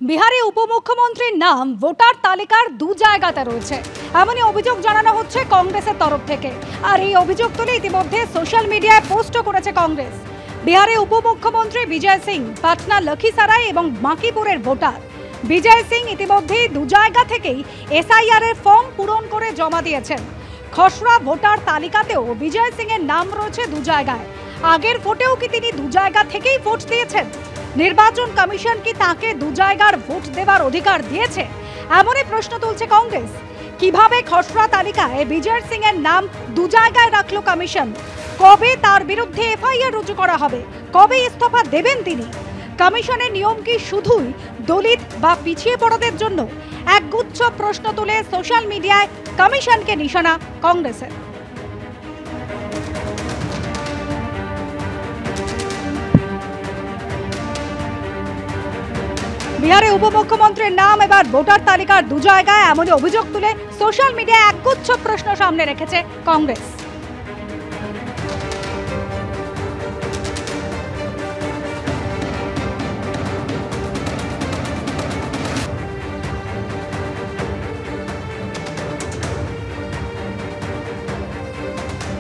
বিহারে উপমুখ্যমন্ত্রীর নাম ভোটার তালিকার দু জায়গাতে রয়েছে এমনই অভিযোগ জানানো হচ্ছে কংগ্রেসের তরফ থেকে। আর এই অভিযোগ তুলে ইতিমধ্যে সোশ্যাল মিডিয়ায় পোস্টও করেছে কংগ্রেস। বিহারে উপমুখ্যমন্ত্রী বিজয় সিং পাটনা, লখিসারাই এবং বাঁকিপুরের ভোটার। বিজয় সিং ইতিমধ্যেই দু জায়গা থেকেই এসআইআর এর ফর্ম পূরণ করে জমা দিয়েছেন। খসড়া ভোটার তালিকাতেও বিজয় সিং এর নাম রয়েছে দু জায়গায়। আগের ভোটেও কি তিনি দু জায়গা থেকেই ভোট দিয়েছেন? নির্বাচন কমিশন কি তাকে দু জায়গার ভোট দেওয়ার অধিকার দিয়েছে? এমনই প্রশ্ন তুলছে কংগ্রেস। কিভাবে খসড়া তালিকায় বিজয় সিং এর নাম দু জায়গায় রাখলো কমিশন? কবে তার বিরুদ্ধে এফআইআর রুজু করা হবে? কবে ইস্তফা দেবেন তিনি? কমিশনের নিয়ম কি শুধুই দলিত বা পিছিয়ে পড়াদের জন্য? একগুচ্ছ প্রশ্ন তুলে সোশ্যাল মিডিয়ায় কমিশনকে নিশানা কংগ্রেসের। বিহারে উপমুখ্যমন্ত্রীর নাম এবার ভোটার তালিকার দু জায়গায়, এমনই অভিযোগ তুলে সোশ্যাল মিডিয়ায় একগুচ্ছ প্রশ্ন সামনে রেখেছে কংগ্রেস।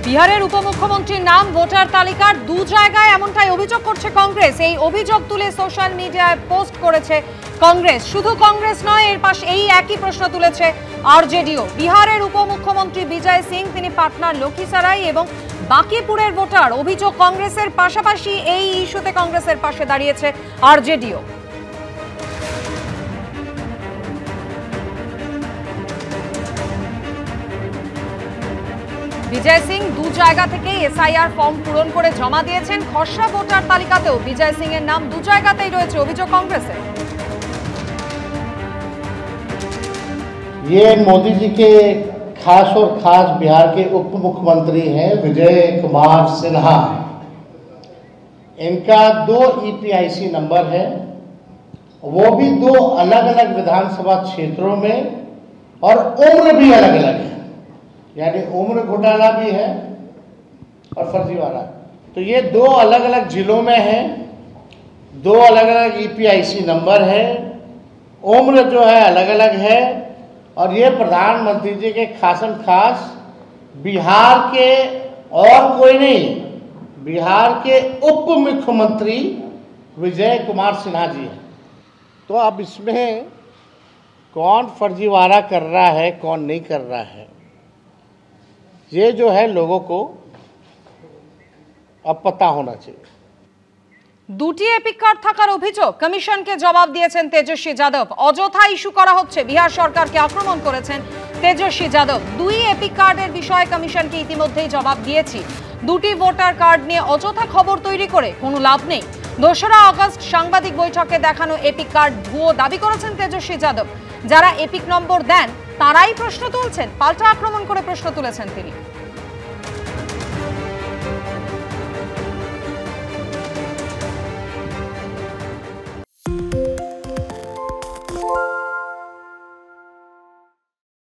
বিহারের উপমুখ্যমন্ত্রীর নাম ভোটার তালিকার দু জায়গায় এমনটাই অভিযোগ করছে কংগ্রেস। এই অভিযোগ তুলে সোশ্যাল মিডিয়ায় পোস্ট করেছে কংগ্রেস। শুধু কংগ্রেস নয়, এর পাশে এই একই প্রশ্ন তুলেছে আরজেডিও। বিহারের উপমুখ্যমন্ত্রী বিজয় সিং তিনি পাটনার লখিসারাই এবং বাঁকিপুরের ভোটার। অভিযোগ কংগ্রেসের, পাশাপাশি এই ইস্যুতে কংগ্রেসের পাশে দাঁড়িয়েছে আরজেডিও। বিজয় সিং দু জায়গা থেকে এসআইআর ফর্ম পূরণ করে জমা দিয়েছেন। খসড়া ভোটার তালিকাতেও বিজয় সিং এর নাম দু জায়গাতেই রয়েছে, অভিযোগ কংগ্রেসের। ये मोदी जी के खास और खास बिहार के उप मुख्यमंत्री हैं विजय कुमार सिन्हा। इनका 2 ईपीआईसी नंबर है, वो भी 2 अलग अलग विधानसभा क्षेत्रों में, और उम्र भी अलग अलग है, यानी उम्र घोटाला भी है और फर्जीवाड़ा। तो ये 2 अलग अलग जिलों में है, 2 अलग अलग ईपीआईसी नंबर है, उम्र जो है अलग अलग है। और ये प्रधानमंत्री जी के खासम खास बिहार के और कोई नहीं, बिहार के उप मुख्यमंत्री विजय कुमार सिन्हा जी हैं। तो अब इसमें कौन फर्जीवाड़ा कर रहा है, कौन नहीं कर रहा है, ये जो है लोगों को अब पता होना चाहिए। দুটি এপিক কার্ড থাকার অভিযোগ কমিশনকে জবাব দিয়েছেন তেজস্বী যাদব। অযথা ইস্যু করা হচ্ছে, বিহার সরকারকে আক্রমণ করেছেন তেজস্বী যাদব। 2 এপিক কার্ডের বিষয়ে কমিশনকে ইতিমধ্যেই জবাব দিয়েছি। 2টি ভোটার কার্ড নিয়ে অযথা খবর তৈরি করে কোনো লাভ নেই। 2রা আগস্ট সাংবাদিক বৈঠকে দেখানো এপিক কার্ড ভুয়ো দাবি করেছেন তেজস্বী যাদব। যারা এপিক নম্বর দেন তারাই প্রশ্ন তুলছেন, পাল্টা আক্রমণ করে প্রশ্ন তুলেছেন তিনি।